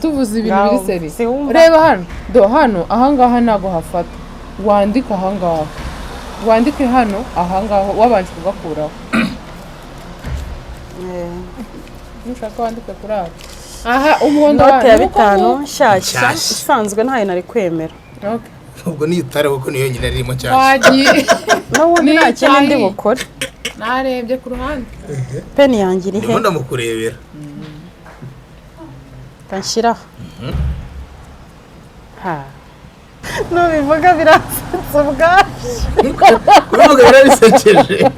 tuvuze ibintu biri seri reba hano hano ahangaha nago hafata wandika ahangaha wandike hano ahangaha wabanje kugakuraho nushaka wandike kuri aho aha umuhondo wa 5 nshyashya isanzwe ntayo nari kwemera ubwo ni utare kuko niyo nyine arimo cyane wagiye n'ubundi nta kintu ndi bukore narebye ku ruhande peni yanjye iri he ndabona mukurebera kanshyira ha no bivuga birasetsa ubwaje kuvuga birabisekeje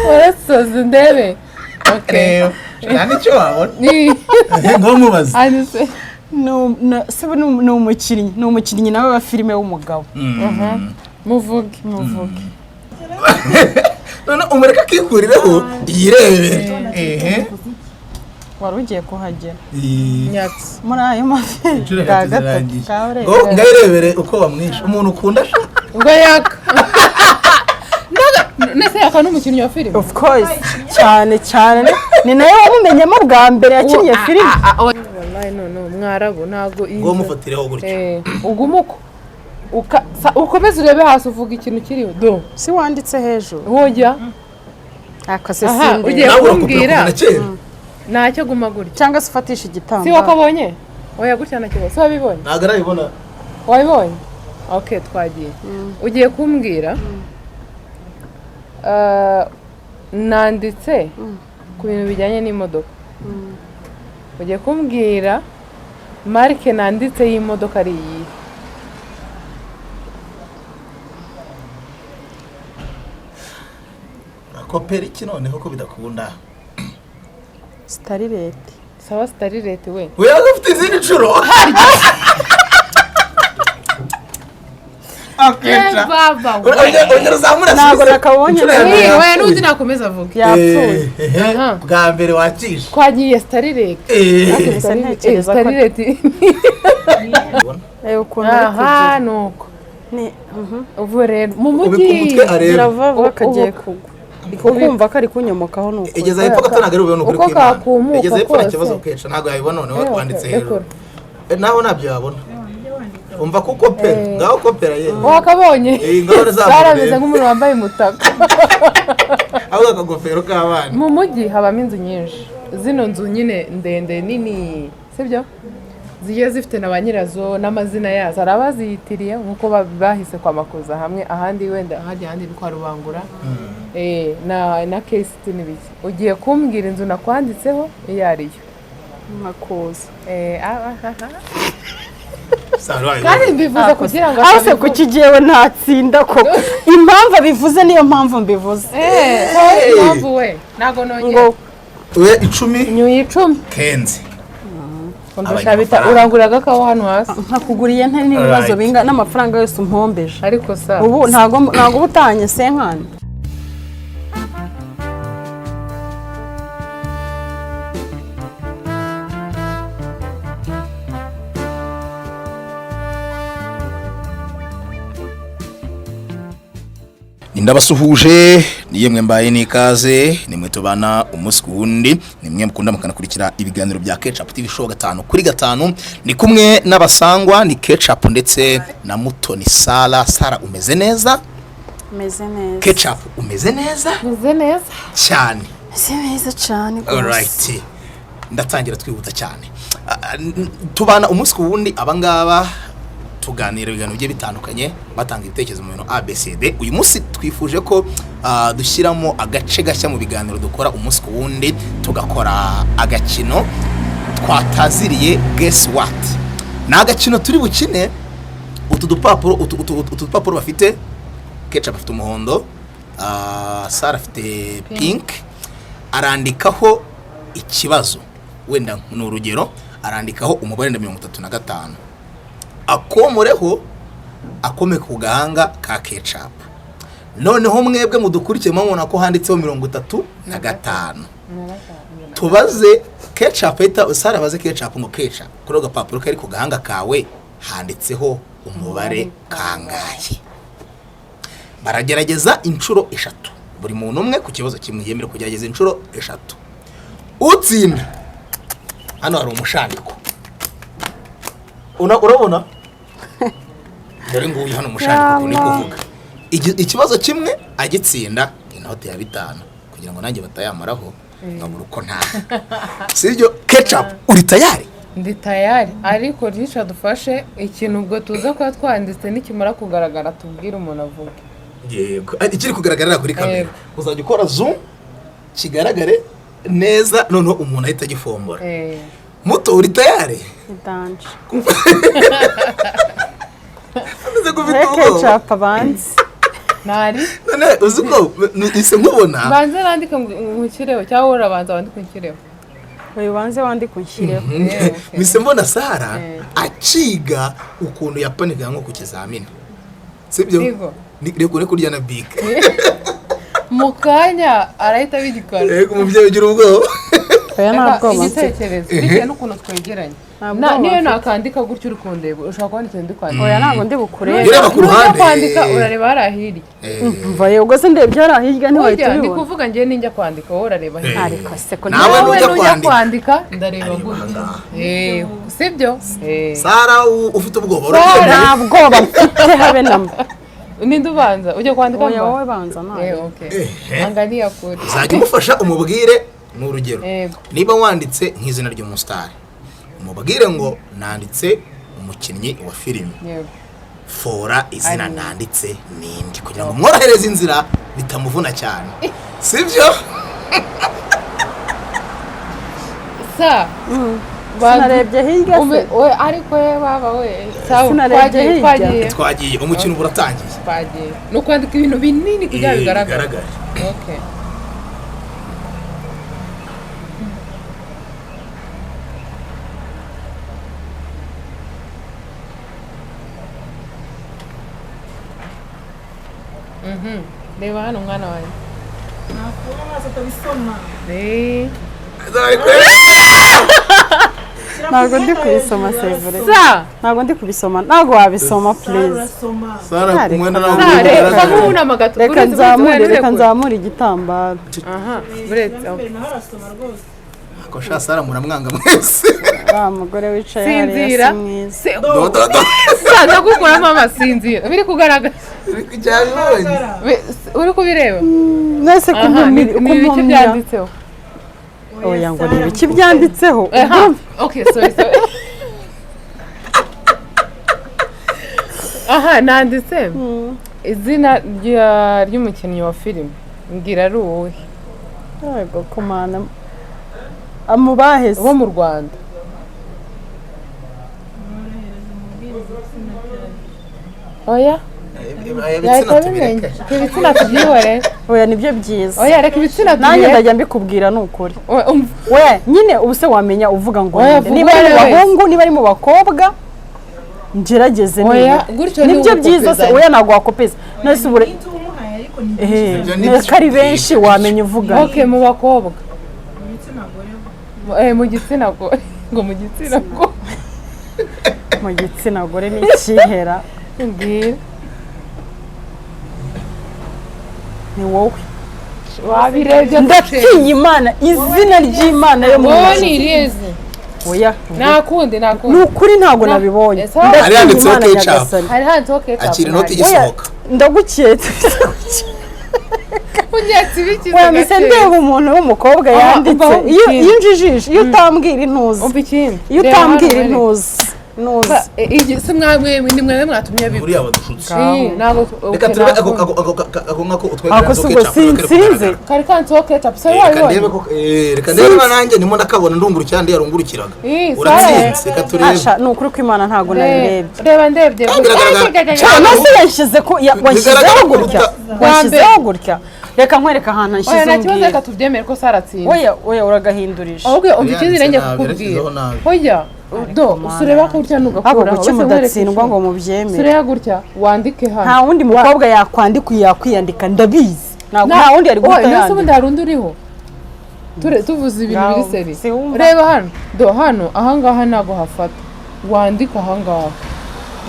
warasoze ndebe okay yani cyo wabona ngo mubaze anise ni umukinnyi nawe wa filime w'umugabo muvuge none umureka kikuriraho yirebere wari ugiye kuhagera nyatsi muri ayo mafi ga gatatu ngo ngayirebere uko bamwisha umuntu ukunda ngo yaka nese yaka n'umukinnyi wa filime of course cyane ni nayo wamumenyemo bwa mbere yakinnye filime wallahi no mwarabu ntago ngo mufatireho gutyo ugumuko ukomeze urebe hasi uvuga ikintu kiriho do si wanditse hejuru hojya akase sinde ugiye kumbwira ntacyo guma gutya cyangwa se ufatisha igitambaro si wakabonye oya gutya nakibona si wabibonye ntago arabibona wabibonye okay twagiye ugiye kumbwira nanditse ku bintu bijyanye n'imodoka ugiye kumbwira marike nanditse y'imodoka ari iyi kopera iki none koko bidakunda Starilete sawa Starilete we ufite izindi nshuro akecha baba ongera zamura ntago nakabonye we n'undi nakomeza avuga yapfuye bwa mbere wakisha twagiye Starilete Starilete ukuntu aha nuko ni ubu rero mu mujyi biravava kagiye kugwa ukumva kari kunyomokaho nuko igeza hepfo gatanaga ari ubone ukuri kw'Imana igeza hepfo n'ikibazo kecha ntago yabibona none wanditse hejuru naho nabyo yabona umva kuko pe ngaho kopera ye wakabonye barameze nk'umuntu wambaye umutaka ahubwo akagofero k'abana mu mujyi habamo inzu nyinshi zino nzu nyine ndende nini sibyo zigiye zifite na ba nyirazo n'amazina yazo hari abaziyitiriye nk'uko bahise kwa Makuza hamwe ahandi wenda ahandi ni kwa Rubangura na Kesiti n'ibiki ugiye kumbwira inzu nakwanditseho iyo ariyo Makuza kandi mbivuze kugira ngo ase kukigiyewe ntatsinda koko impamvu bivuze niyo mpamvu mbivuze impamvu we nago nongera we 10 nyuye 10 kenzi ndashabita uranguraga kaho hano hasi nkakuguriye nte n'ibibazo binga n'amafaranga yose umpombeje ariko sa ubu ntago butanye senkana Ndabasuhuje niyemwe mbaye nikaze nimwe tubana umunsi kuwundi nimwe mukunda mukanakurikira ibiganiro bya Ketchup TV show 5 ni kumwe n'abasangwa ni Ketchup ndetse na Mutoni Sara umeze neza Ketchup umeze neza cyane neza cyane alright ndatangira twihuta cyane tubana umunsi kuwundi abangaba tuganira ibiganiro bye bitandukanye batanga ibitekerezo mu bintu ABCD uyu munsi twifuje ko dushyiramo agace gashya mu biganiro dukora umunsi ku wundi tugakora agakino twataziriye guess what na agakino turi bukine utu dupapuro bafite Ketchup afite umuhondo Sara afite pink arandikaho ikibazo wenda n'urugero arandikaho umubare 35 akomoreho akome ku gahanga ka Ketchup noneho mwebwe mudukurikiye mubona ko handitseho 35 tubaze Ketchup eta Sara baze Ketchup ngo Ketchup kuri gapapuro kari ku gahanga kawe handitseho umubare kangahe baragerageza inshuro 3 buri muntu umwe ku kibazo kimwe yemera kugerageza inshuro 3 utsinda hano hari umushandiko urabona dore nguyu hano umushandiko ni kuvuga ikibazo kimwe agitsinda inote ya 5 kugira ngo nanjye batayamaraho ngabura uko nta sibyo ketchup uri tayari ndi tayari ariko rica dufashe ikintu ubwo tuza kuba twanditse nikimara kugaragara tubwire umuntu avuga yego ikiri kugaragarira kuri kamera uzajya ukora zoom kigaragare neza noneho umuntu ahita agifombora muto uri tayari idanje ameze gufite ketchup abanzi nari none uzuko ise nkubona banze nandika nkukireho cyangwa urabanza wandika nkukireho oyo banze wandi kunshireho mise mbona Sara aciga ukuntu yapanika nko ku kizamini sibyo reko ne kurya na big mukanya arahita bigikora reko umuvyeyi ugira ubwoba oya ntabwo igitekerezo bitewe n'ukuntu twegeranye niyo nakandika gutyo uri kundeba ushaka kwandika ndi kwandika oya ntabwo ndi bukureba ureba ku ruhande kwandika urareba harahiri mvaye ubwo se ndebye harahirya ntiwahita ndi ubibona kuvuga ngiye ninjya kwandika wowe urareba hirya ariko se ko nawe nujya kwandika ndareba gutya sibyo Sara ufite ubwoba nta bwoba mfite habe namba ninde ubanza ujya kwandika oya wowe banza nawe okay angania kuri uzajya umufasha umubwire n'urugero niba wanditse nk'izina ry'umustar umubwire ngo nanditse umukinnyi wa filime fora izina nanditse nindi kugira ngo mworohereze inzira bitamuvuna cyane sibyo sa sinarebye hirya se we ariko we baba we sinarebye hirya twagiye umukino buratangiye twagiye no kwandika ibintu binini kugira bigaragara okay reba hano umwana wawe nakura amaso atabisoma ntabwo ndi kubisoma sevure ntabwo ndi kubisoma ntabwo wabisoma please Sara kumwenda nawe reka nzamure igitambaro aha buretse ko Sara muramwanga mwese wa mugore wicaye hariya mwiza saza gukuramo amasinzira biri kugaragara uri kubireba mwese uko byanditseho oya ngo ni ibiki byanditseho okay sorry aha nanditse izina ry'umukinnyi wa filime ngira ari uwuhe yego kumana amubaheze bo mu Rwanda oya yahita bimenya ibitsina tubyihore oya nibyo byiza oya reka ibitsina nanjye ndajya mbikubwira ni ukuri we nyine ubu se wamenya uvuga ngo niba ari mu bahungu niba ari mu bakobwa ngerageze nibyo byiza se oya ntabwo wakopeza nese ubure neka ari benshi wamenya uvuga okay mu bakobwa mu gitsina gore ngo mu gitsina gore mu gitsina gore ni ikihera mbwira ni wowe wabirebye ndatinya imana izina ry'imana yo mu nzu irizi oya nakundi ni ukuri ntabwo nabibonye ndatinya imana nyagasani hari handitseho ketchup akiri inoti igisohoka ndaguketse unyetse ibiki mise ndeba umuntu w'umukobwa yanditse iyo unjijishe iyo utambwira intuzi iyo utambwira intuzi si mwamwe ni mwe mwatumye bibi uriya badushutse reka turebe ako ngako utwegera zo ketchup sinzi kari kanditseho ketchup so wabibonye reka ndebe nanjye ndimo ndakabona ndungurukira ndi yarungurukiraga uratsinze reka turebe ni ukuri ko imana ntabwo nabirebye reba ndebye nase yashyize ko washyizeho gutya reka nkwereka ahantu nshyize oya nakibazo reka tubyemere ko saratsinze oya uragahindurisha ahubwo umva ikindi nenge kukubwira oya do sureba gutya nugakuraho kuki mudatsindwa ngo mubyemere sureba gutya wandike hano nta wundi mukobwa yakwiyandika ndabizi nta wundi ari guhita yandika ubundi hari undi uriho tuvuze ibintu biri seri reba hano do hano ahangaha ntabwo hafata wandika ahangaha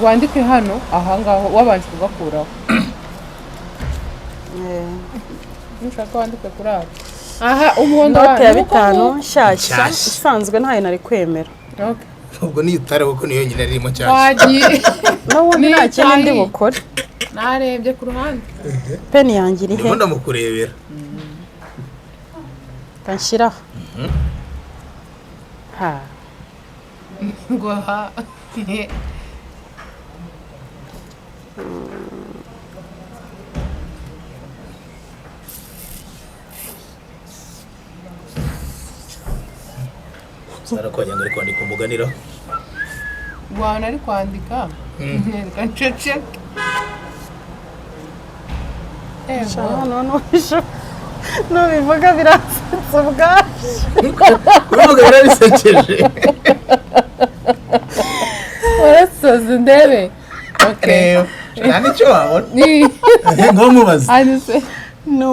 wandike hano ahangaha wabanje kugakuraho nushaka wandike kuri aho aha umuhondo note ya 5 nshyashya Nshyashya. isanzwe ntayo nari kwemera okay ubwo niyo utare kuko niyo nyine irimo cyane wagiye n'ubundi nta kintu ndi bukore narebye ku ruhande peni yanjye iri he ndimo ndamukurebera kanshyira ha ngo ha Sara ko yanga ari kwandika umuganiro Bwana ari kwandika reka ncece nubivuga birasetsa ubwacu kubivuga birabisekeje warasoze ndebe okay nta nicyo wabona ni ngo mubaze anise ni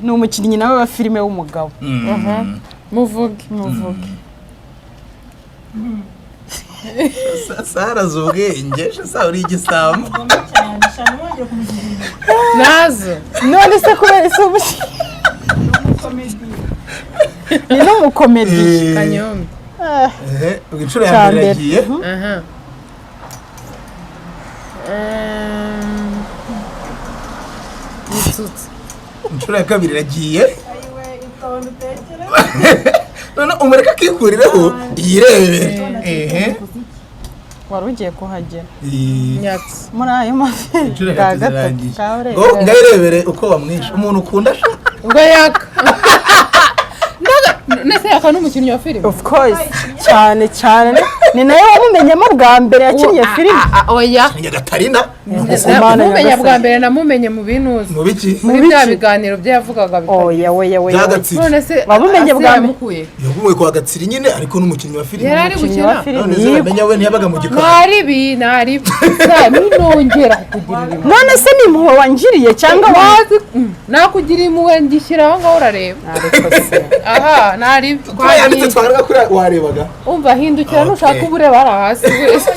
umukinnyi nawe wa filime w'umugabo muvuge Sara zubwenge sa uri igisambo nazo none se kubera isi ni n'umukomedi kanyombe inshuro ya mbere yagiye aha Nitsutse inshuro ya kabiri yagiye none umureka akikuriraho yirebere wari ugiye kuhagera nyatsi muri ayo mafi inshuro bwa ya gatatu gatatu kawe ngo ngayirebere uko bamwishe umuntu ukunda ngo yaka nese yaka n'umukinnyi wa filime of course cyane ni nawe wamumenyemo bwa mbere yakinnye filime oya Nyagatarina namumenya bwa mbere namumenye mu binuzi mu biki muri bya biganiro bye yavugaga oya byagatsiri none se wamumenye bwa mbere yavuye kwa gatsiri nyine ariko n'umukinnyi wa filime yari ari gukina none se bamenya we ntiyabaga mu gikari nari minongera kugira impuhwe none se ni impuhwe wanjiriye cyangwa wazi nakugira impuhwe ngishyira aho ngaho urareba aha nari twayanditse twaraga kuri warebaga umva hindukira nushaka ubureba hari hasi wese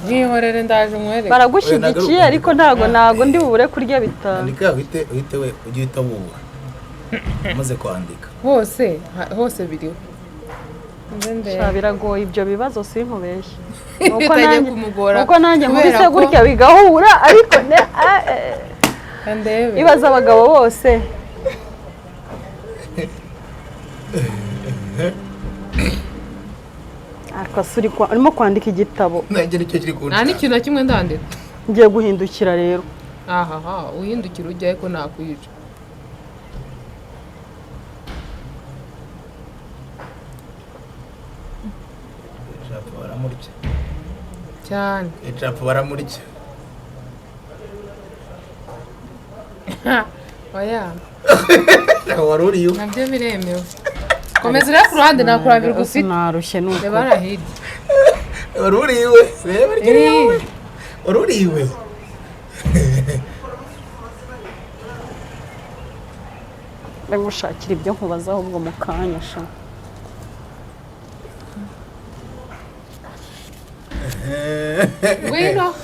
nkihorere ndaje umwereke baragushyigikiye ariko ntago ndi bubure kurya bitanu andika uhite we ujye uhita wubura umaze kwandika hose biriho biragoye ibyo bibazo sinkubeshye nuko nanjye nkubise gutya bigahura ariko ibaza abagabo bose urimo kwandika igitabo nta n'ikintu na kimwe ndandika ngiye guhindukira rero aha uhindukira ujya ariko nakwica cyane icapu baramurya oya wari uriyo nabyo biremewe komeza uri ku ruhande nakurambirwa ufite narushye nuko reba arahirya wari uriwe reba ry'iwe wari uriwe ndagushakira ibyo nkubaza ahubwo mu kanya sha ngwino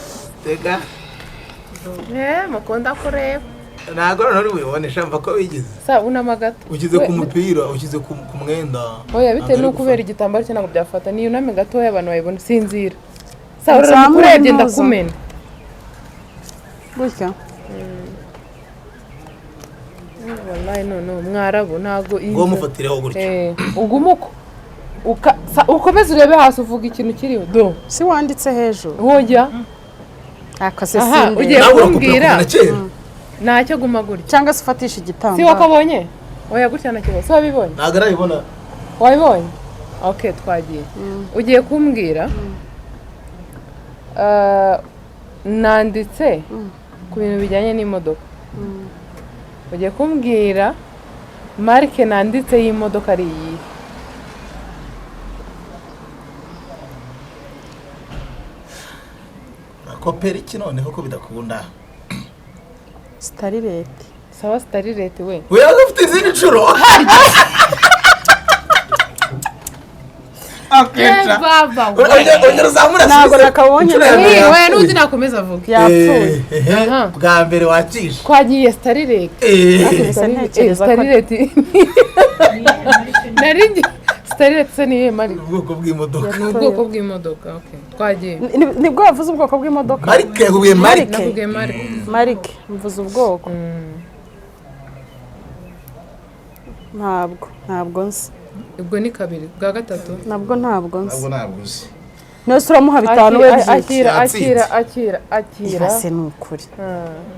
tega mukunda kureba ntabwo noneho uri shamva ko wigize unamagata ushyize ku mupira ushyize ku mwenda oya bitewe n'uko ubera igitambaro cye ntabwo byafata niyo uname gatoya abantu bayibona sinzira uramukurebye ndakumena gutya wallahi none umwarabu ntabwo ngo mufatireho gutya ugumuko ukomeze urebe hasi uvuga ikintu kiriho do si wanditse hejuru hojya akase ugiye kumbwira ntacyo guma gutya cyangwa se ufatisha igitambaro si wakabonye oya gutya nacyo si wabibonye ntabwo arabibona wabibonye ok twagiye ugiye kumbwira nanditse ku bintu bijyanye n'imodoka ugiye kumbwira marike nanditse y'imodoka ari iyi kopera iki noneho ko bidakunda Starilete sawa Starilete we we ufite izindi nshuro wakwica baba ongera uzamura ntabwo nakabonye oya n'undi nakomeza avuga yapfuye bwa mbere wacisha twagiye starirete starirete narinjye starirete se niye mari ubwoko bw'imodoka ni ubwoko bw'imodoka okay twagiye nibwo wavuze ubwoko bw'imodoka marike huye marike navuge mari marike mvuze ubwoko ntabwo nzi ubwo ni kabiri bwa gatatu nabwo ntabwo nzi ntabwo uzi nose uramuha bitanu we akira hasi ni ukuri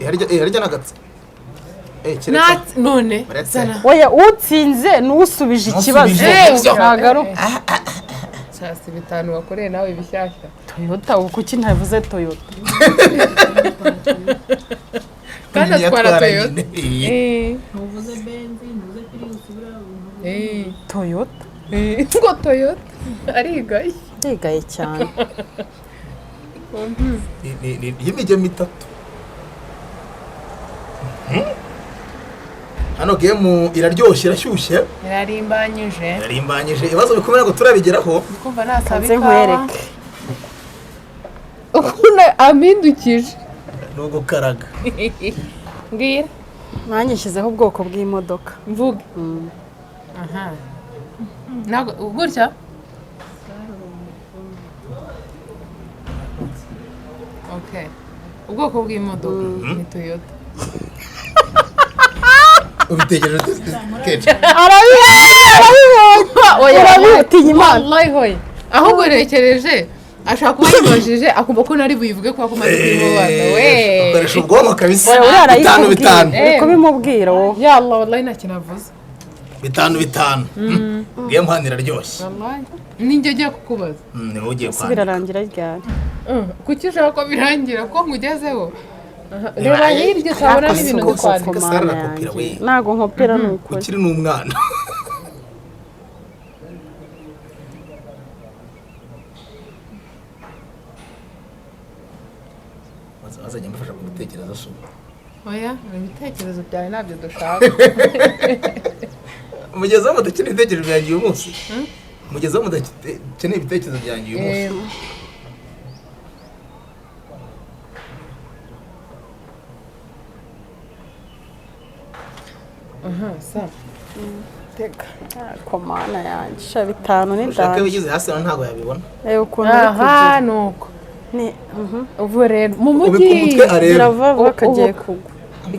harya nagatse none oya utsinze n'usubije ikibazo ntagaruka cyasi bitanu wakoreye nawe bishyashya Toyota kuki ntavuze Toyota kandi atwara Toyota muvuze Benz muvuze Prius Toyota ngo Toyota arigaye cyane y'imijyo mitatu hano game iraryoshye irashyushye irarimbanyije ibibazo bikomeye ngo turabigeraho kumva nasaba nkwereke ukuntu amindukije nugo karaga mbwira nanjye nshyizeho ubwoko bw'imodoka mvuge aha nago gutya okay ubwoko bw'imodoka ni Toyota ubitegereje kenshi arabibonye imana wallahi hoye ahubwo rekereje ashaka kuba yibajije akumva ko nari buyivuge kwa ko maze kubibaza we ukoresha ubwonko kabisa bitanu uko bimubwira wowe ya Allah wallahi nakinavuze bitanu game hano iraryoshye wallahi ninjye ugiye kukubaza niwe ugiye kwandika birarangira ryari kuki ushaka ko birangira ko nkugezeho reba hirya utabona n'ibintu byo kwandika ntago nkopera ni ukuri ukiri n'umwana wazajya mufasha kubitekereza so oya ibitekerezo byawe ntabyo dushaka mugezeho mudakeneye ibitekerezo byanjye uyu munsi mugezeho mudakeneye ibitekerezo byanjye uyu munsi sa teka komana yanjye sha bitanu ni ushaka danje bigize hasi ntabwo yabibona ukuntu aha nuko ni ubu rero mu ubika mujyi umutwe areba biravava kagiye kugwa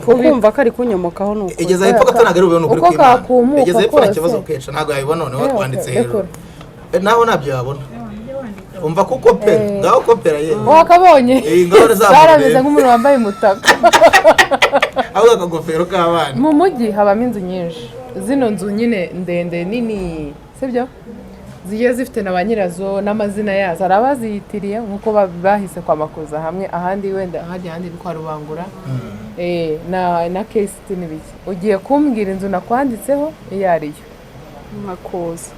ukumva ko ari kunyomokaho ni ukuri igeze hepfo katanagaruwe n'ukuri uko kakumuka igeze hepfo nta kose. kibazo ukeca ntabwo yabibona noneho wanditse hejuru dekora. naho ntabyo yabona umva ko ukopera ngaho ukopera ye wakabonye ngaho zamuye barameze nk'umuntu wambaye umutaka ahubwo akagofero k'abana mu mujyi habamo inzu nyinshi zino nzu nyine ndende nini sibyo zigiye zifite na ba nyirazo n'amazina yazo hari abaziyitiriye nk'uko bahise kwamakuza hamwe ahandi wenda ahandi ni kwa Rubangura na kesiti n'ibiki ugiye kumbwira inzu nakwanditseho iyo ariyo makuza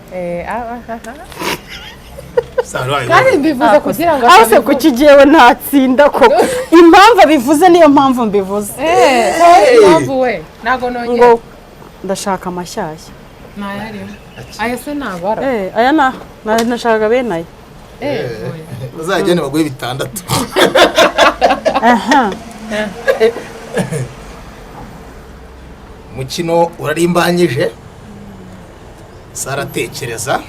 kandi mbivuze kugira ngo aho se ku kigewe ntatsinda ko impamvu abivuze niyo mpamvu mbivuze impamvu we ntabwo nongeye ngo ndashaka amashyashya ntayarimo aya se ntabara aya nashakaga bene aya uzajyane baguhe 6 aha umukino urarimbanyije saratekereza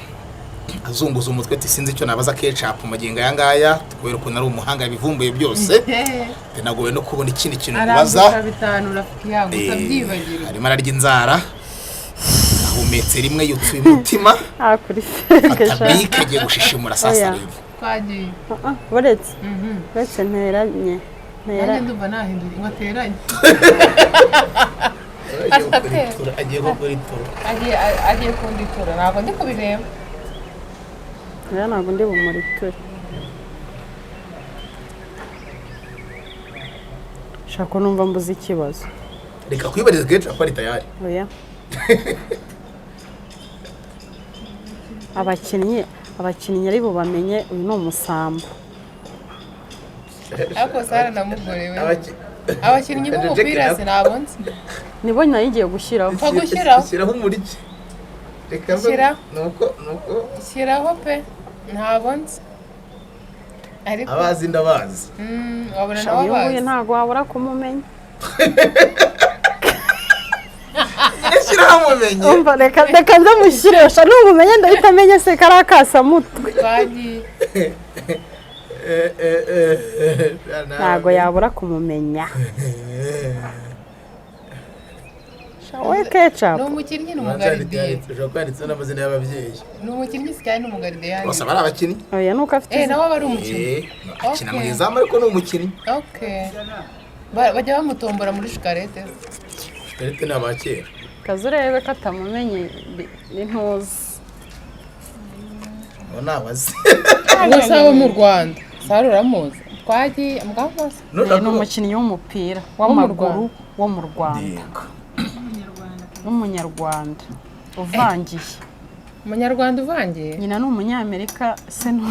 azunguza umutwe sinzi icyo nabaza ketchup magingo aya ngaya kubera ukuntu ari umuhanga yabivumbuye byose nagowe no kubona ikindi kintu kubaza harimo ararya inzara ahumetse rimwe yutsuye umutima kuri feke atabike agiye gushishimura sasa rero twagiye uretse nteranye nanjye ndumva nahindura inkoteranye agiye gukora ituro agiye kunditura ntabwo ndi kubireba aya ntabwo ndi bumuriture shaka numva mbuze ikibazo reka kwibariza ketchup ari tayari oya abakinnyi ari bo bamenye uyu ni umusambo ariko sara namugorewe abakinnyi b'umupira sinabonze nibo nayigiye gushyiraho shyiraho umuriki reka nuko shyiraho pe ntabwo nzi ariko abazi ndabazi wabona nawe abazi ntabwo wabura kumumenya Nshiramumenye umva reka ndamushyiresha n'umumenye ndahita amenya se kari akasamutwe bagiye ntabwo yabura kumumenya we Ketchup ni umukinnyi n'umugaridiye ushobora kwanditseho n'amazina y'ababyeyi ni umukinnyi sikari n'umugaridiye bose aba ari abakinnyi oya nuko afite nawe aba ari umukinnyi akina mu izamu ariko ni umukinnyi bajya bamutombora muri shikarete shikarete ni abakera kazi urebe ko atamumenye n'intuzi ubu nabazi gusa abo mu Rwanda sari uramuzi twagiye mwakoze ni umukinnyi w'umupira w'amaguru wo mu Rwanda n'umunyarwanda uvangiye umunyarwanda uvangiye nyina ni umunyamerika se ni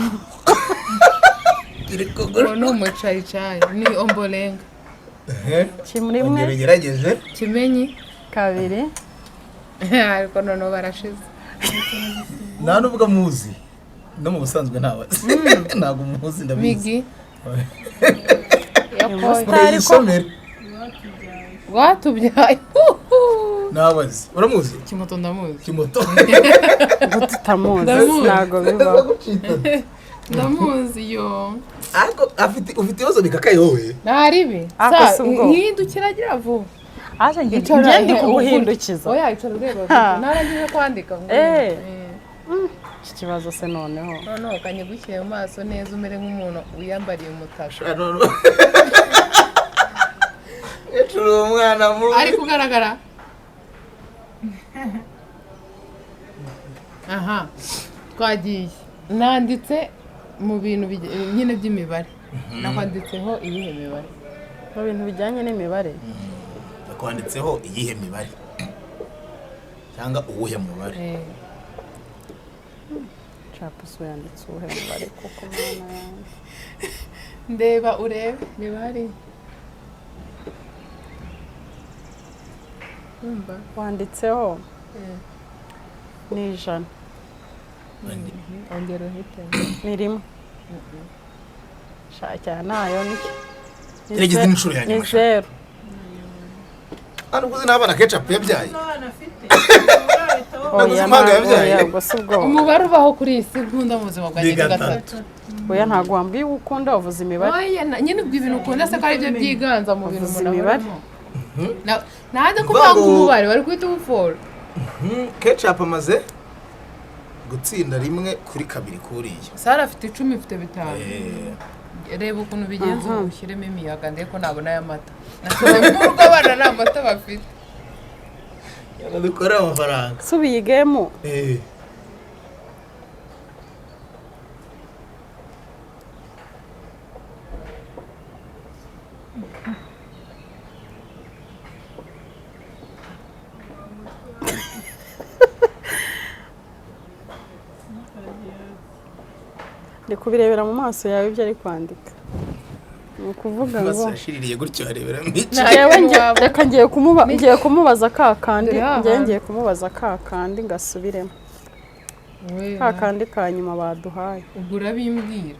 umucayicayi ni ombolenga kimwe rimwe ngerageje kimenyi kabiri ariko noneho barashize nta n'ubwo muzi no mu busanzwe ntabazi ntabwo muzi ndabizi migi isomero rwatubyaye nabazi uramuzi kimoto ndamuzi kimoto tutamuzi ntabwo bibaho ndamuzi yo ariko ufite ibibazo bikakaye wowe ntaribi hindukira agira vuba aje ngende kuguhindukiza oya icara ureba narangije kwandika iki kibazo se noneho kanyigushyire mu maso neza umere nk'umuntu wiyambariye umutaka ecuru umwana mubi ari kugaragara aha twagiye nanditse mu bintu nyine by'imibare nakwanditseho iyihe mibare mu bintu bijyanye n'imibare nakwanditseho iyihe mibare cyangwa uwuhe mubare capuso yanditse uwuhe mubare kuko mwana yanjye ndeba urebe mibare wanditseho ni 100 ongera uhite ni rimwe shaka nayo Yagize n'inshuro ya nyuma. Ni 0. Hano kuzi n'abana Ketchup yabyaye. Umubare ubaho kuri iyi si nkunda mu buzima bwanjye gatatu. Oya ntago wambwiye ukunda uvuza imibare. Oya nyine ubwo ibintu ukunda se ko ari byo byiganza mu bintu umuntu imibare. Ntajya kuvuga ngo umubare bari kwita ubuforo. Ketchup amaze gutsinda rimwe kuri kabiri kuriya. Sara afite 10 ifite 5. Reba ukuntu bigenze ushyiremo imiyaga ndeko nabona aya mata. Ntabwo abana nta mata bafite. Dukora amafaranga. Subiye game. Ndi kubirebera mu maso yawe ibyo ari kwandika. Ukuvuga ngo basashiririye gutyo arebera mwici. Reka ngiye kumubaza kakandi, ngiye kumubaza kakandi ngasubiremo. Kakandi kanyuma baduhaye. Ugura bimbwira.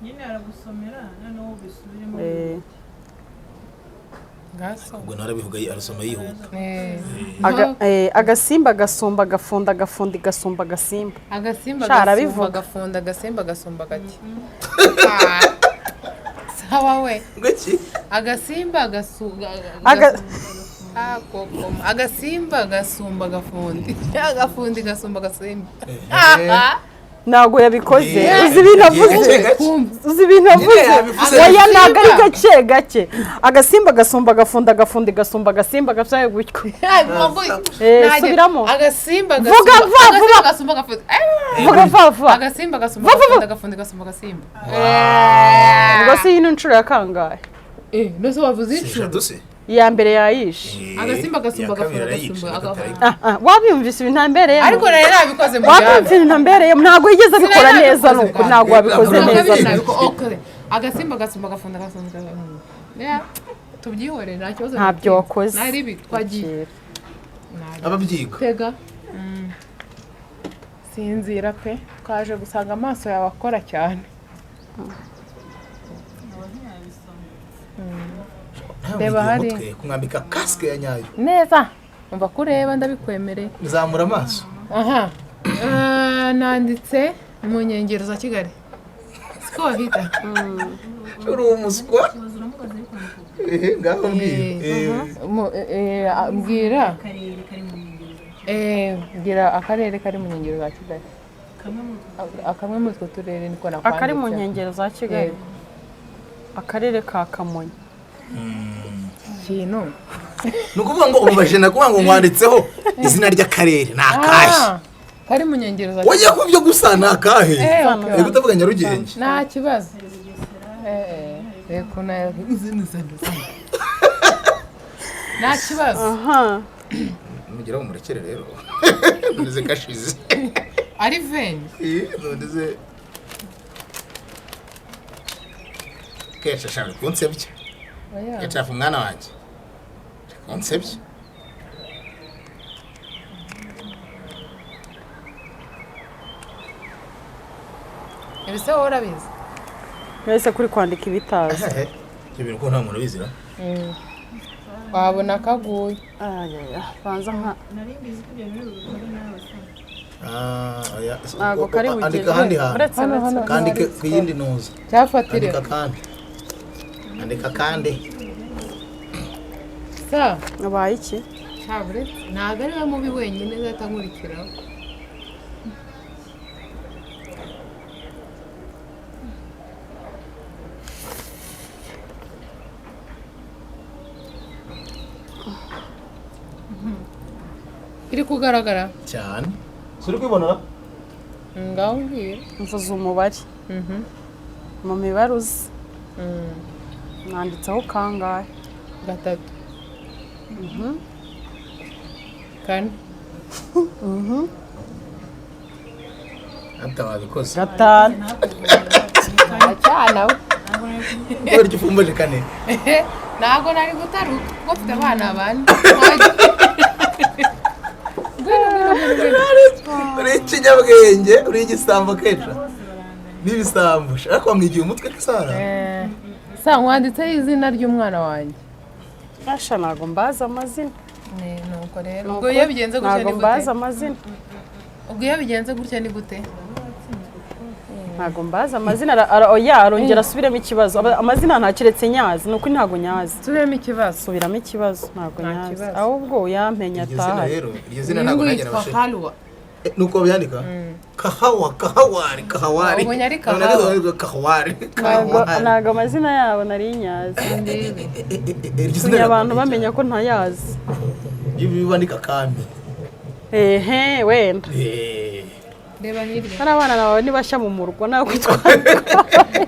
Nyine aragusomera noneho ubisubiremo. Ubwo narabivuga arasoma yihuta. Agasimba gasumba agafunda agafundi gasumba agasimba. Agasimba gasumba agafunda agasimba gasumba gati. Sawa we. Ngaki? Agasimba gasuga agasimba gasumba agafundi. Agafundi gasumba agasimba. Nago yabikoze uzi ibintu avuze oya nago ari gake gake agasimba gasumba agafunda agafundi gasumba agasimba gapfaye gutyo subiramo agasimba gasumba agafundi vuga vuba agasimba gasumba agafundi gasumba agasimba ngo se yino ncuro ya kangahe nose wavuze icuro ya mbere yayishe agasimba gasumba agafundi gasumba wabyumvise ibintu ntambereye ariko rero nabikoze mu wabyumvise ibintu ntambereye ntabwo yigeze bikora neza nuko ntabwo wabikoze neza agasimba gasumba agafundi gasumba tubyihore nta kibazo ntabyo wakoze nari bitwagiye ababyiga tega sinzira pe twaje gusanga amaso yawe akora cyane reba hari kumwambika kasike ya nyayo neza umva kureba ndabikwemereye nzamura amaso aha nanditse mu nkengero za Kigali siko wahita uri umuswa ngaho mbwira mbwira akarere kari mu nkengero za Kigali akamwe muri utwo turere niko nakwanditse akari mu nkengero za Kigali akarere ka Kamonyi kintu ni ukuvuga ngo umubaje nakuvuga ngo mwanditseho izina ry'akarere ni akahe kari mu nkengero za wajya ku byo gusa ni akahe reka utavuga Nyarugenge nta kibazo reka nta kibazo mugeraho murekere rero noneze kashize ari veni noneze kesha shaka kunsebye yacafu umwana wanjye kunsebye ibise wowe urabizi mwese kuri kwandika ibitazi ibyo bintu ko nta muntu ubizira wabona kaguye banza nka narimbizi ko ibyo bintu bikora n'abasore ntago kari andika ahandi uretse hantu kandike ku yindi ntuza cyafatire andika kandi sa abaye iki cyabure ntago ari we mubi wenyine zahita nkurikiraho iri kugaragara cyane suri kwibonera ngaho mbwira mvuze umubare mu mibare uzi mwanditseho kangahe 3 kane atababikoze 5 cyana we uri gifumbaje kane ntago nari gutaruka kuko mfite abana bane uri ikinyabwenge uri igisambo kenshi n'ibisambo ariko wamwigiye umutwe kisara sa nkwanditseho izina ry'umwana wanjye asha ntago mbazi amazina nuko rero ubwo iyo bigenze gutya ni ntago gute mbazi amazina ubwo iyo bigenze gutya ni gute ntago mbazi amazina arongera asubiremo ikibazo amazina ntakiretse nyazi nuko ntago nyazi subiramo ikibazo subiramo ikibazo ntago nyazi ahubwo uyamenya ataha iryo zina ntago nagera yitwa Halwa nuko byandika kahawari ubonye ari kahawa kahawari ntago amazina yabo nari nyazi kugira abantu bamenya ko ntayazi ibi bandika kandi wenda reba hirya hari abana nawe nibashya mu murwa ntabwo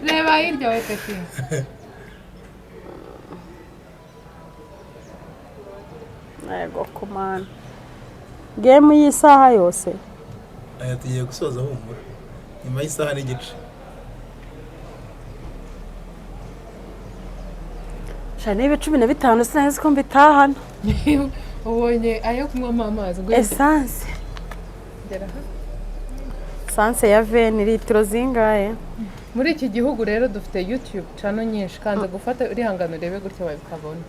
reba hirya we peti yego kumana game y'isaha yose aya tugiye gusoza humura nyuma y'isaha n'igice shana ibi 15 sinzi ko mbitahana ubonye ayo kunywa amazi essence essence ya 20 litiro zingahe muri iki gihugu rero dufite YouTube channel nyinshi kanze gufata uri hangano urebe gutyo wabikabona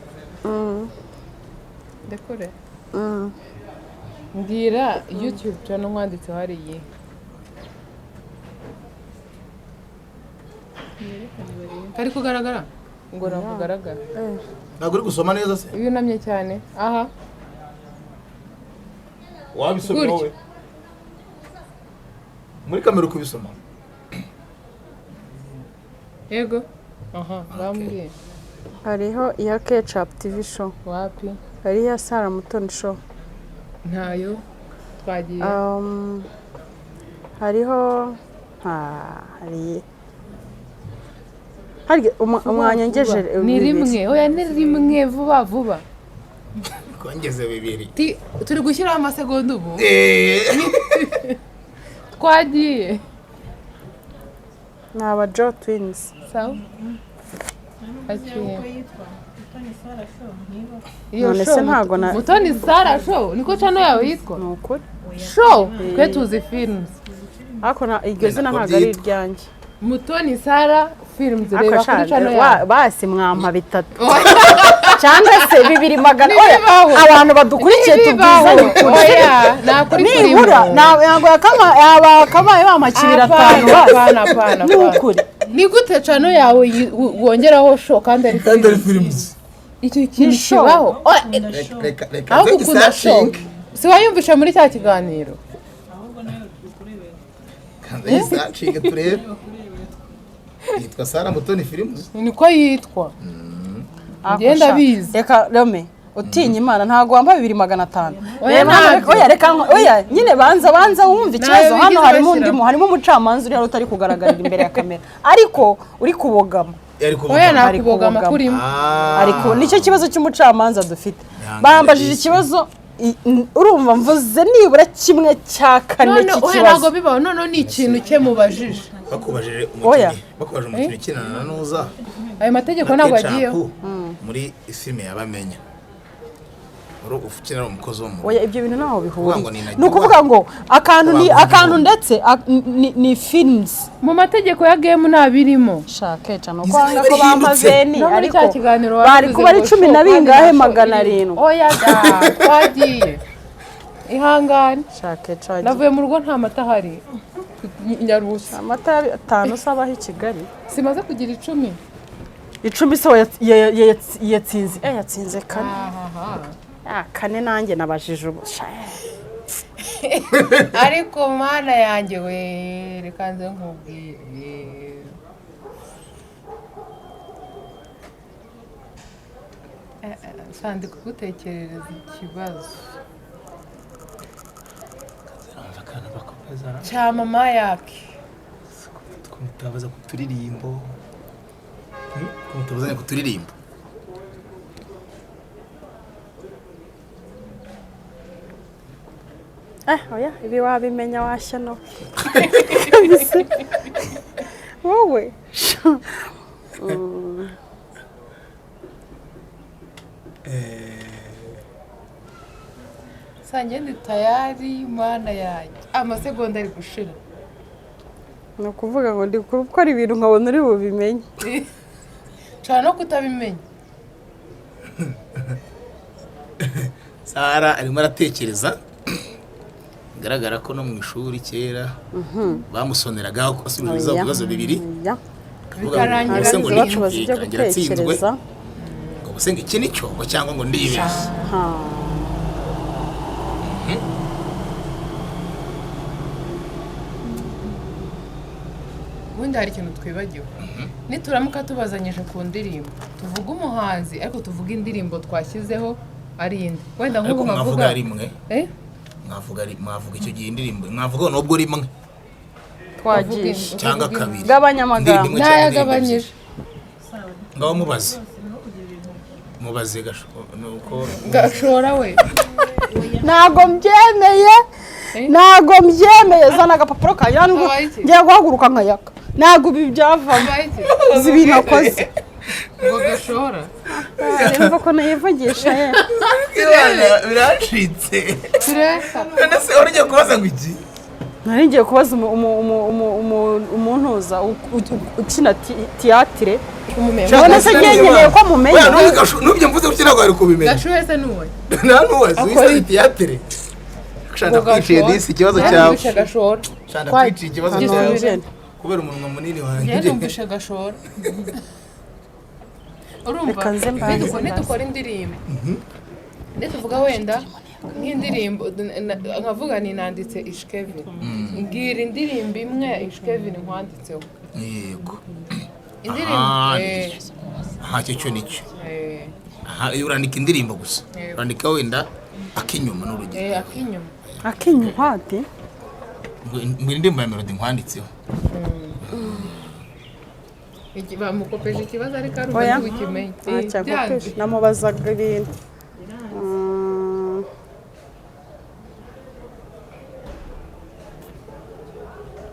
dekore mbwira YouTube channel mwanditse hariye kari kugaragara ngo nakugaragara ntabwo uri gusoma neza se yunamye cyane aha wabisomye wowe muri kamera ukubisoma yego aha bambwiye hariho iya Ketchup TV show wapi hariho iya Sarah Mutoni show ntayo twagiye hariho hari umwanya ngeje ni rimwe oya ni rimwe vuba vuba kongeze 2 turi gushyiraho amasegonda ubu twagiye ni aba Joe Twins sawa Mutoni Sara show niba iyo None se show ntago na- Mutoni Sara show niko channel yawe yitwa ni ukuri show twe tuzi films ariko iryo zina ntabwo ari iryanjye Mutoni Sara films ariko reba kuri channel yawe basi mwampa bitatu cyangwa se 200 Ntibibaho. abantu badukurikiye tubwizanye oya nakuri kuri nibura ntabwo yakabaye bamakibira atanu apana ni ukuri ni gute channel yawe wongeraho show kandi ari films icyo kintu show. kibaho reka aho gukunda show si wayumvisha muri cya kiganiro ahubwo nayo dukurebera kandi yisacinga turebe yitwa Sara Mutoni Films niko yitwa ngenda bizi reka Rome utinya imana ntabwo wambaye 250 Oya, ntabyo. oya nyine banza wumva ikibazo Nawe hano wigize harimo bashyiramo. harimo umucamanza uri hano utari kugaragarira imbere ya kamera ariko uri kubogama oya Ari nakubogama kubogama. kurimo ariko nicyo kibazo cy'umucamanza dufite Yanga bambajije isi. ikibazo urumva mvuze nibura kimwe cya kane none oya ntabwo cy'ikibazo bibaho none ni ikintu cye mubajije bakubajije Oya. umukino ukinana na Nuza ayo mategeko ntabwo agiyeho muri filime yabamenya ukinira umukozi wo mu oya ibyo bintu ntaho Kuvuga ngo bihuriye ni ni ukuvuga ngo akantu ndetse ni films mu mategeko ya game ntabirimo shake cyane Izi kwanga bari ko bampa hindutse. veni no muri ariko cya kiganiro bari kuba ari 10 na bingahe magana 7 oya da twagiye ihangane shake cyane navuye mu rugo nta mata ahari nyarusa amata 5 sabaho i Kigali simaze kugira 10 icumi se yatsinze yatsinze kane kane nanjye nabajije ubu ariko mana yanjye we reka nze nkubwire sandi kugutekerereza ikibazo cya mama yake kumutabaza kuturirimbo kumutabaza kuturirimbo oya ibi wabimenya washya no wowe sange ndi tayari mana yanjye amasegonda ari gushira ni ukuvuga ngo ndi gukora ibintu nkabona uri bubimenye nshobora no kutabimenya Sara arimo aratekereza bigaragara ko no mu ishuri kera bamusoneraga asubiza ibibazo bibiri bikarangira se ngo bacu bazi ibyo atsinzwe gutekereza ngo se ngo iki ni cyo cyangwa ngo ndibeshye ubundi hari ikintu twibagiwe nituramuka tubazanyije ku ndirimbo tuvuga umuhanzi ariko tuvuga indirimbo twashyizeho ari indi wenda nk'ubu mwavuga rimwe eh mwavuga icyo gihe indirimbo mwavuga nubwo rimwe twagiye cyangwa kabiri gabanya amagambo ntayagabanyije ngaho mubaze nuko gashora we ntago mbyemeye zana agapapuro kanjye ngiye guhaguruka nkayaka ntabwo ibi byavamo izi bintu akoze ngo gashora remva ko nayivugisha ye biracitse tureka none se urajya kubaza ngo iki nari ngiye kubaza umuntuza ukina tiyatire none se nkeneye ko mumenya nubyo mvuze ko ntabwo ari kubimenya gashuhe se nuwe nta nuwe wise tiyatire ushaka kwiciye disi ikibazo cyawe gashora ushaka kwiciye ikibazo cyawe gisubire kubera umunwa munini wanjye njye numvishe gashora urumva nidukora indirimbo nituvuga wenda nk'indirimbo nkavuga nanditse ishkevin mbwira indirimbo imwe ishkevin nkwanditseho yego indirimbo aha cyo nicyo urandika indirimbo gusa urandika wenda akinyuma n'urugero akinyuma hati ngo indirimbo ya melody nkwanditseho bamukopeje ikibazo ariko ari ubundi bukimenye namubazaga ibintu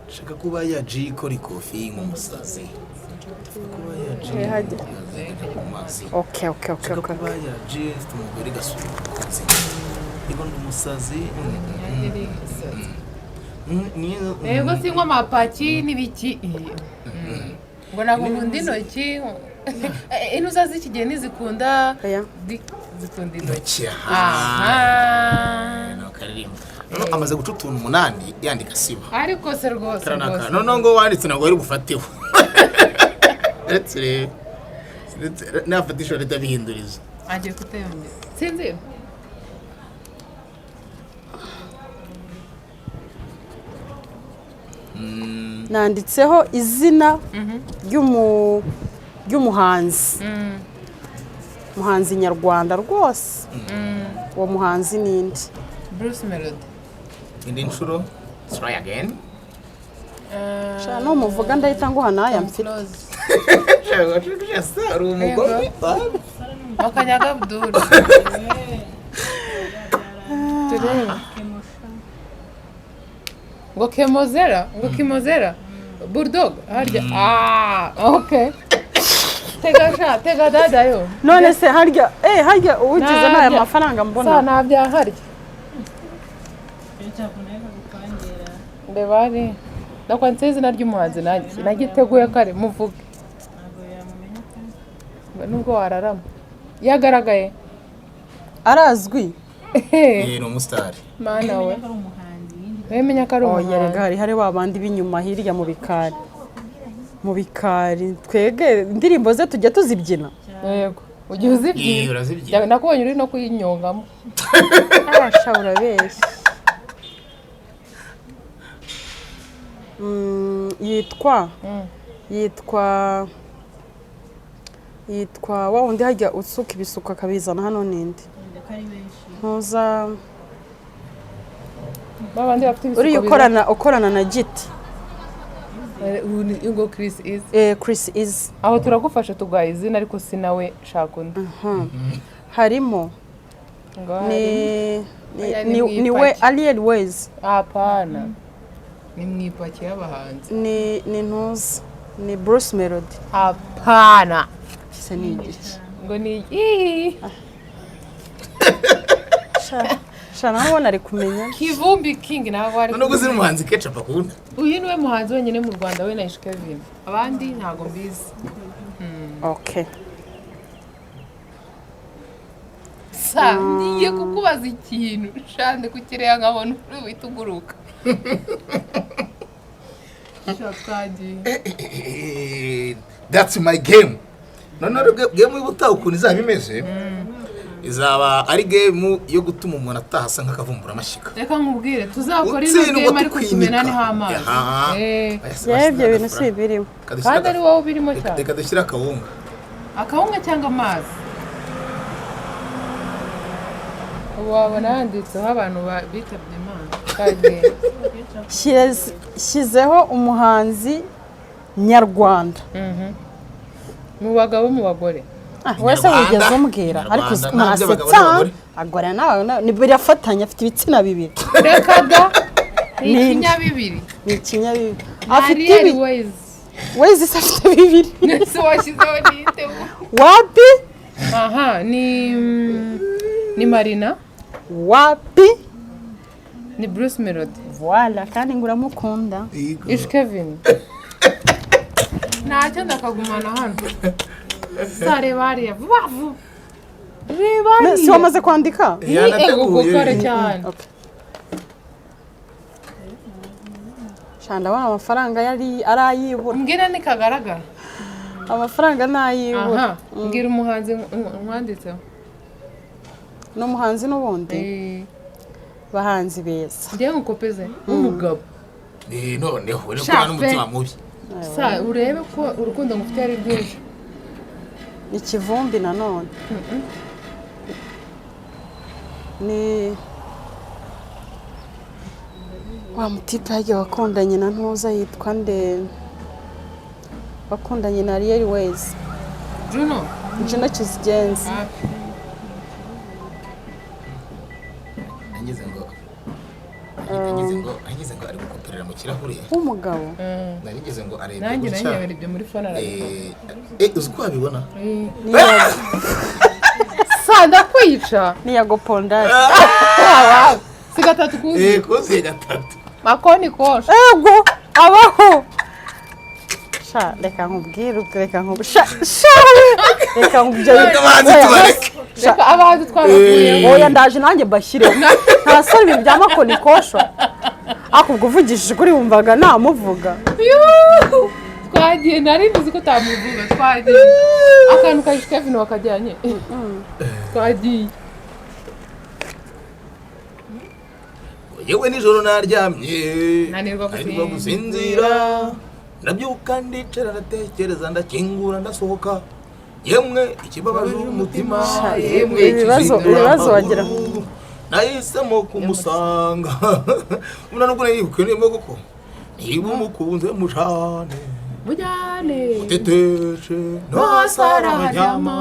shaka kuba ya G ikora ikofi nk'umusazi hajya okay kuba yaje umugore gasubira kukazi ego ndumusazi yego sinywa amapaki n'ibiki ngo ntabwo nkunda intoki inuza z'ikigihe ntizikunda zikunda intoki amaze guca utuntu 8 yandika siba ariko se rwose none ngo wanditse ntabwo ari gufatiwe ndetse nafatisha leta bihinduriza agiye kutembera sinzi nanditseho izina ry'umuhanzi muhanzi nyarwanda rwose uwo muhanzi ninde Bruce Melody indi nshuro try again no muvuga ndahita nguha naya mfite ari umugore Makanyaga Abdul ngo Kimozera Bulldog harya okay tega dada yo none se harya ugize naya mafaranga mbona sana bya harya Bebari nakwanze izina ry'umuhanzi nagiteguye kare muvuge nubwo wararama yagaragaye arazwi ni umustar mana we wemenya ko ari umuhanzi hari babandi b'inyuma hirya mu bikari twege indirimbo ze tujya tuzibyina yego ugiye uzibyina nakubonye uri no kuyinyongamo abasha urabeshya yitwa wa wundi hajya usuka ibisuka akabizana hano ninde ntuza babandi bafite ibisuko uri ukorana na Giti ngo Chris is Chris is aho turagufasha tugaye izina ariko sinawe shaka undi harimo ni we Ariel Ways hapana ni mwipaki y'abahanzi ni ntuza ni Bruce Melody hapana se ni iki ngo ni shana nabona ari kumenya Kivumbi King ntabwo ari none guzi umuhanzi Ketchup akunda uyu niwe muhanzi wenyine mu Rwanda we na Ish Kevin abandi ntago mbizi okay ngiye kukubaza ikintu shande kukireya nkabona uri wituguruka that's my game none game y'ubutaha ukuntu izaba imeze izaba ari game yo gutuma umuntu atahasa nk'akavumbura amashyiga reka nkubwire tuzakora ino game ariko tumenaneho amazi ibyo bintu si birimo kandi ari wowe birimo cyane reka dushyire akawunga cyangwa amazi wabona handitseho abantu bitabye Imana shyizeho umuhanzi nyarwanda mu bagabo mu bagore wese wigeze umbwira ariko mwasetsa agora nawe birafatanya afite ibitsina bibiri reka da ni ikinyabibiri afite ibiri wese afite bibiri nese washyizeho nite wapi ni Marina wapi ni Bruce Melody voilà kandi nguramukunda Ish Kevin ntacyo ndakagumana hano sare bariya vuba si wamaze kwandika gukora cyane shanda wana amafaranga yari arayibura mbwira nikagaragara amafaranga nayibura mbwira umuhanzi mwanditseho n'umuhanzi n'ubundi bahanzi beza njye nkukopeze umugabo noneho uri kubana n'umutima mubi urebe ko urukundo ngufite ari rwinshi ni Kivumbi nanone ni wa mutipe yagiye wakundanye na ntuza yitwa nde wakundanye na Ariel Ways Juno Kizigenza angize ngo ari gukoperera mu kirahure umugabo narigeze ngo arebe nanjye nanyabera ibyo muri phone uzi ko wabibona sanda kwica ni yago pondari si gatatu kuzi kuzi gatatu makoni kosha ego abaho reka nkubwire reka abahanzi twabavuye oya ndaje nanjye mbashyireho nta sore ibintu bya makoni kosho akubwo uvugishije kuri wumvaga namuvuga twagiye nari nzi ko utamuvuga twagiye akantu kayishe Kevin wakajyanye twagiye yewe nijoro naryamye nanirwa gusinzira nabyuka ndicara ndatekereza ndakingura ndasohoka yemwe ikibabaje umutima yemwe ibibazo wagira nahisemo kumusanga muna nubwo nibuke nimba koko niba umukunze mushane mujyane uteteshe ntasara hajyama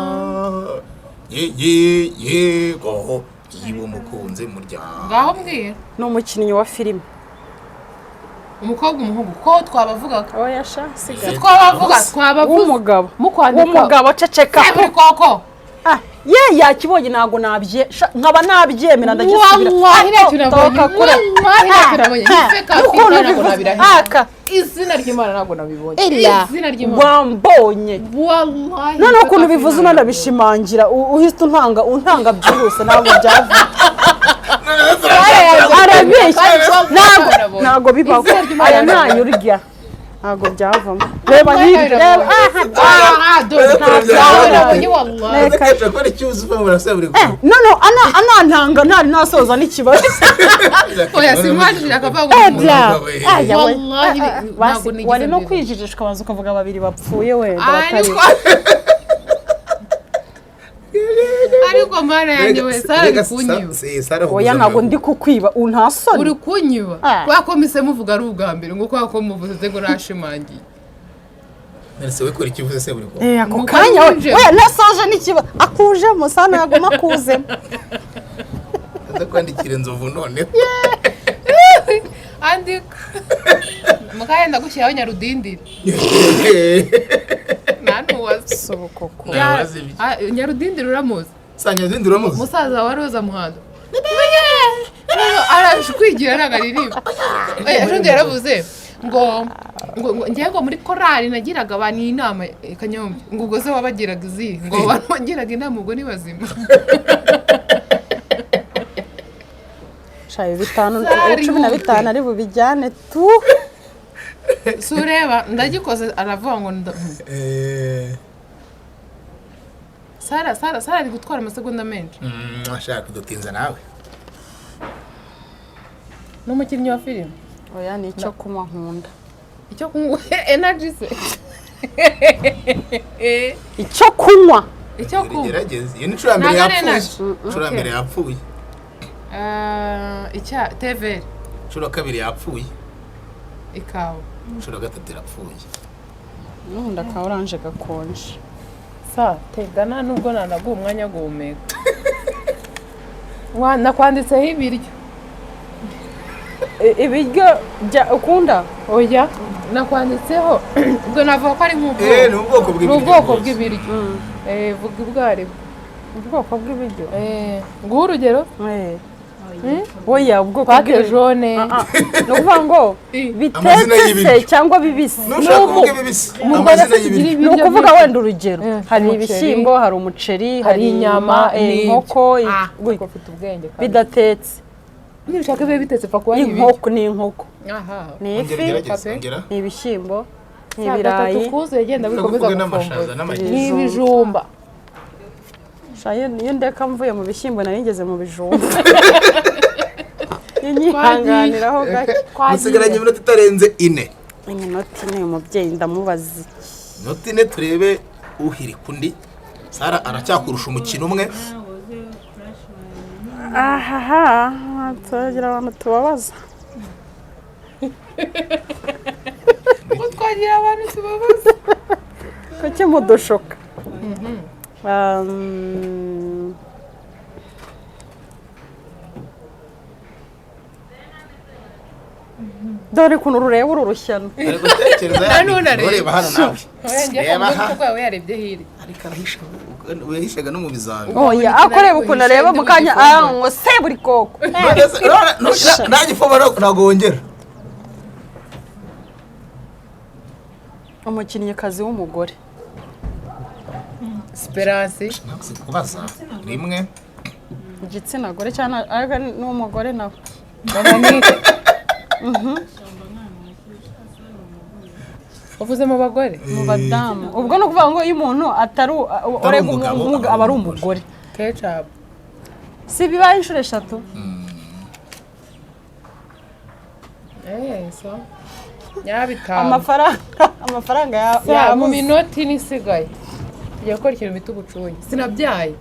yego niba umukunze muryama ngaho mbwira ni umukinnyi wa filime umukobwa umuhungu ko twabavugaga oya sha sigara twabavuga umugabo mukwandika umugabo ceceka buri koko ye yakibonye ntago nabye nkaba nabyemera ndagisubira wallahi ntacyo nabonye izina ry'Imana ntabwo nabibonye izina ry'Imana wambonye wallahi none ukuntu bivuze unanabishimangira uhita untanga byihuse ntabwo byava arabeshya ntabwo bibaho aya ntayo urya ntabwo byavamo reba hirya none anantanga ntari nasoza n'ikibazo oya simwajije akavuga wallahi wari no kwijijishwa ukabanza ukavuga babiri bapfuye wenda batari ariko mana yanjye we Sara ari kunyiba oya ntabwo ndi kukwiba untasoni uri kunyiba kwakomise muvuga ari ubwa mbere ngo kwako muvuze ngo nashimangiye Narese we kora ikivuze se buri ko ako kanya we nasoje n'ikiba akuje musana yagoma kuze ndakwandikira inzovu none andika mukayenda gushyiraho nyarudindiri nanu wasubukoko nyarudindiri uramuzi Nyarudindiri uramuzi musaza wa Roza Muhando araje kwigira nagaririmba ejo yaravuze ngo ngiye ngo muri korali nagiraga abantu inama Kanyombe ngo ubwo se wabagiraga izi ngo abantu bagiraga inama ubwo ni bazima shayo 15 ari bubijyane tu sureba ndagikoze aravuga ngo Sara ari gutwara amasegonda menshi ashaka kudutinza nawe n'umukinnyi wa filime oya ni icyo kunywa nkunda icyo kunywa energy se icyo kunywa gerageza iyo ni cura mbere yapfuye cura mbere yapfuye icya TV cura kabiri yapfuye ikawa cura gatatu yapfuye nkunda ka orange gakonje sa tegana nubwo nanaguha umwanya guhumeka nakwanditseho ibiryo ibiryo ukunda oya nakwanditseho ubwo navuga ko ari nk'ubwoko n'ubwoko bw'ibiryo vuga ubwari ubwoko bw'ibiryo nguha urugero oya ubwoko pate jaune ni ukuvuga ngo bitetse cyangwa bibisi ni ukuvuga wenda urugero hari ibishyimbo hari umuceri hari inyama inkoko bidatetse nibishaka bibe bitetse pa kuba inkoko ni inkoko ni ifi ni ibishyimbo ni ibirayi tukuze genda bikomeza gufungura ni ibijumba iyo ndeka mvuye mu bishyimbo nari ngeze mu bijumba nyihanganiraho gake musigaranye iminota itarenze 4 iminota 4 umubyeyi ndamubaza iminota 4 turebe uhiri kundi Sara aracyakurusha umukino umwe ahaha turagira abantu tubabaza ko twagira abantu tubabaza ko kimudushoka dore kuntu rureba urushyano ari gutekereza ureba hano nawe reba aha we yarebye hiri ariko arahishaga no mu bizami oya akoreba ukuntu areba mu kanya ngo se buri koko nta gifoma ntabwo wongera umukinnyikazi w'umugore Esperance kubaza rimwe igitsina gore cyane ariko n'umugore nawe uvuze mu bagore mu badamu ubwo no kuvuga ngo iyo umuntu atari aba ari umugore ketchup si bibaye inshuro 3 so nyabitanu amafaranga ya mu minoti nisigaye yakora ikintu bita ubucuyi sinabyaye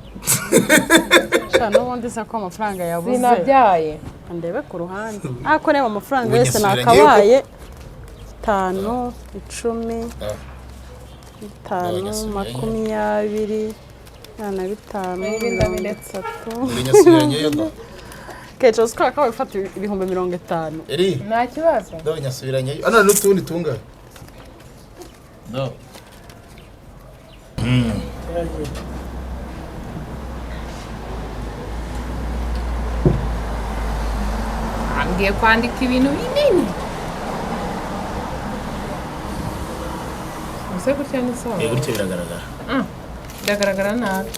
cyane ubundi se ko amafaranga yabuze sinabyaye ndebe ku ruhande akoreba amafaranga yose nakabaye 5 10 5 20 Kecho skaka wifata ibihumbi 50 eri nta kibazo ndo nyasubiranye ana n'utundi tunga no ngiye kwandika ibintu binini use gutya ni sawa gutya biragaragara biragaragara nabi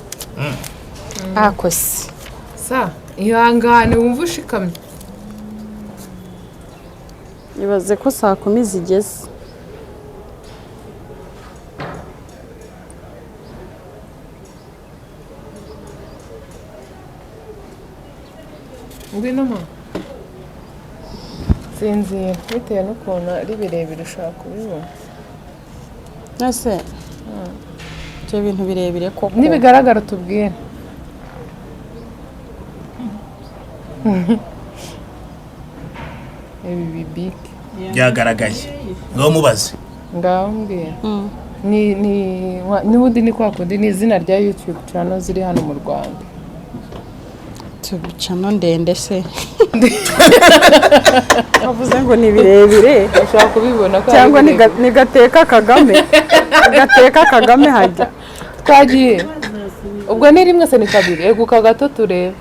akosi sa ihangane wumva ushikamye nibaze ko saa 10 zigeze ngwino mpa sinzira bitewe n'ukuntu ari birebire ushaka kubibona nase ibyo bintu birebire koko nibigaragara tubwire ibi bibike byagaragaye ngaho mubaze ngaho mbwira n'ubundi ni kwa kundi ni izina rya YouTube channel ziri hano mu Rwanda tubichano ndende se bavuze ngo ni birebire ushaka kubibona cyangwa ni gateka Kagame hajya twagiye ubwo ni rimwe se ni kabiri eguka gato turebe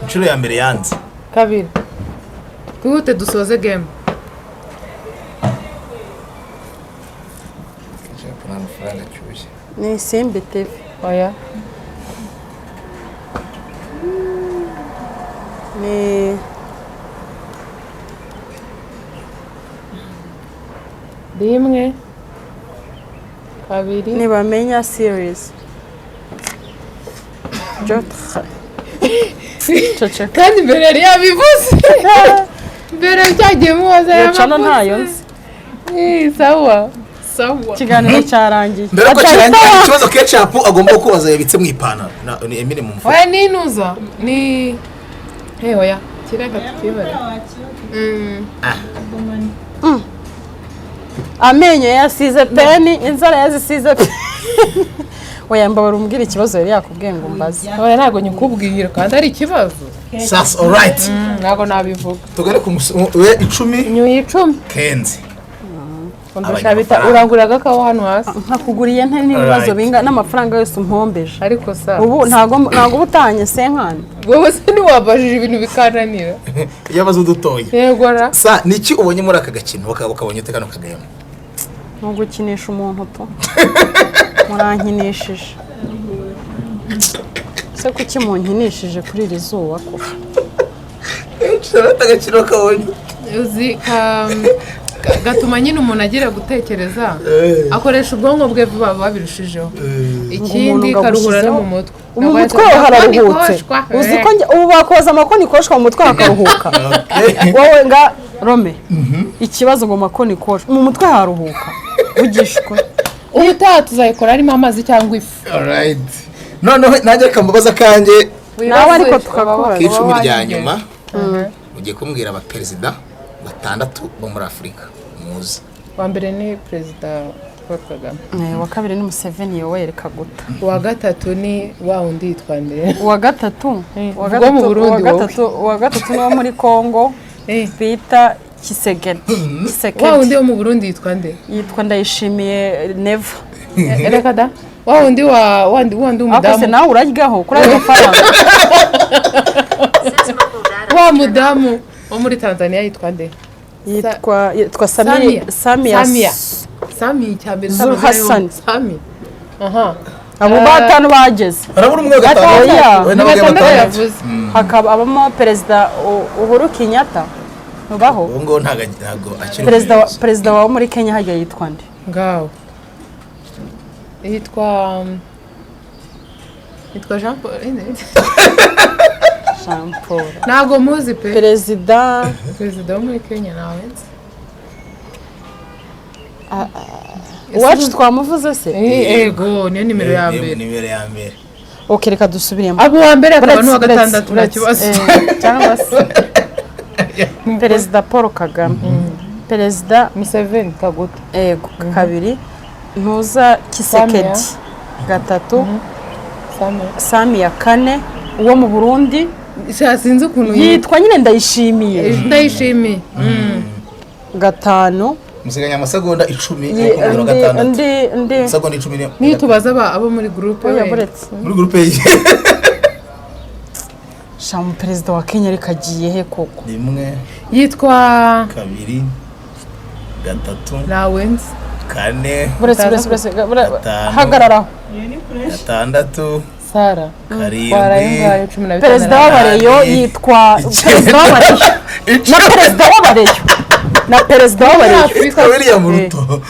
inshuro ya mbere yanze kabiri twihute dusoze game ni Simbi TV oya ni rimwe kabiri ntibamenya series kandi mbere yari yabivuze mbere cyagiye mubaza yacano ntayo nzi sawa ikiganiro cyarangiye mbere ko kirangiye ikibazo ketchup agomba kubaza yabitse mu ipantaro ni Emile mu mfuka oya ninuza ni oya kireka tukibare amenyo yasize peni inzara yazisize oya mbabara umbwira ikibazo yari yakubwiye ngo mbaze oya ntago nyikubwira kandi ari ikibazo sas alright ntago nabivuga tugare ku we 10 nyuye 10 kenzi ndashabita uranguraga kaho hano hasi nkakuguriye nte n'ibibazo binga n'amafaranga yose umpombeje ariko sa ubu ntago butanye senkane wowe se ni wabajije ibintu bikananira yabazo dutoye yego ra sa niki ubonye muri aka gakino ukabonye utekano kagayemo no gukinisha umuntu to murankinishije se kuki munkinishije kuri iri zuba ko cyarata gakino kabonye uzi gatuma nyine umuntu agira gutekereza akoresha ubwonko bwe babirushijeho ikindi karuhura no mu mutwe mu mutwe hararuhutse uzi ko ubu bakoza amakoni koshwa mu mutwe hakaruhuka wowe nga Rome ikibazo ngo makoni koshwa mu mutwe haruhuka ugishwe ubutaha tuzayikora arimo amazi cyangwa ifu alright noneho nanjye kambabaza kanjye nawe ariko tukakubaza k'icumi rya nyuma ugiye kumbwira abaperezida 6 bo muri Afurika muzi wa mbere ni perezida Paul Kagame wa kabiri ni Museveni Yoweri Kaguta wa gatatu ni wa undi yitwa ndere wa gatatu wa gatatu ni wo muri Kongo bita Kisegedi. Wa undi wo mu Burundi yitwa nde? Yitwa Ndayishimiye Neva. Reka da. Wa undi wandi umudamu. Akose nawe uraryaho kuri ayo mafaranga. Wa mudamu wo muri Tanzania yitwa nde? Yitwa Sami cyambere Zul Hassan. Sami. Aha. Abo batanu bageze. Arabura umwe gatanu. We n'abagabo yavuze. Hakaba abamo perezida Uhuru Kenyatta. Nubaho. Ngo ntago akiri. Perezida wa muri Kenya hajya yitwa nde? Ngaho. Yitwa Jean Paul. Jean Paul. Ntago muzi pe. Perezida wo muri Kenya nawe nzi. Uwacu twamuvuze se? Ego niyo nimero ya mbere. Okay, reka dusubiremo. Abo wa mbere akaba n'uwa gatandatu nta kibazo. Cyangwa se Perezida Paul Kagame. Perezida Museveni Kaguta. Ego kabiri. Ntuza Kisekedi. Gatatu. Sami ya kane. Uwo mu Burundi. Sinzi ukuntu yitwa nyine Ndayishimiye. Gatanu. Musiganya amasegonda 10 ndi segonda 10 niyo tubaza abo muri groupe muri groupe ye shamu perezida wa Kenya rikagiye he koko rimwe yitwa kabiri gatatu Lawrence kane buretse hagarara gatandatu Sara karindwi perezida w'abareyo yitwa perezida w'abareyo na perezida w'abareyo William Ruto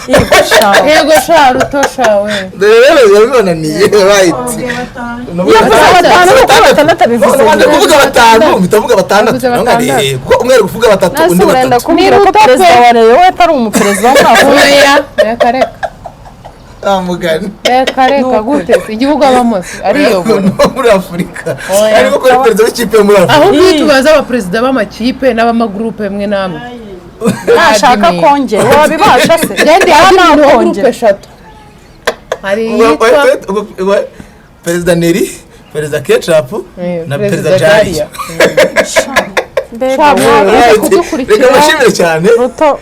yego sha Ruto sha we rero yabibonaniye right batandatu bivuze kuvuga batanu mitavuga batandatu kuko umwe kuvuga batatu undi batatu ni Ruto perezida w'abareyo we atari umuperezida w'Afurika yakareka mugani kareka gute igihugu abamos ariyobora muri Afurika ariko ko perezida w'ikipe muri Afurika aho tubaza abaperezida b'amakipe n'abamagroupe mwe namwe nashaka kongera wabibasha se kandi hano groupe 3 hari yitwa perezida Neri perezida Ketchup na perezida Jari reka bashimire cyane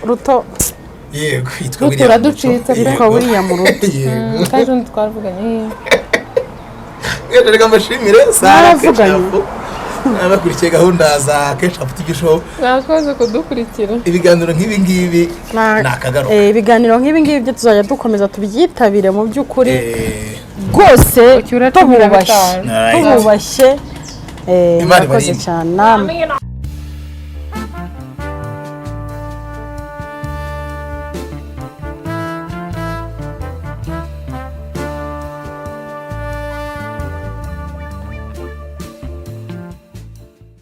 Ruto yego yitwa William Ruto yego kandi twavuganye reka bashimire Sara Ketchup abakurikiye gahunda za Ketchup TV show nakoze kudukurikira ibiganiro nk'ibi ngibi nakagaruka ibiganiro nk'ibi ngibi byo tuzajya dukomeza tubyitabire mu by'ukuri rwose tububashye Imana murakoze cyane namwe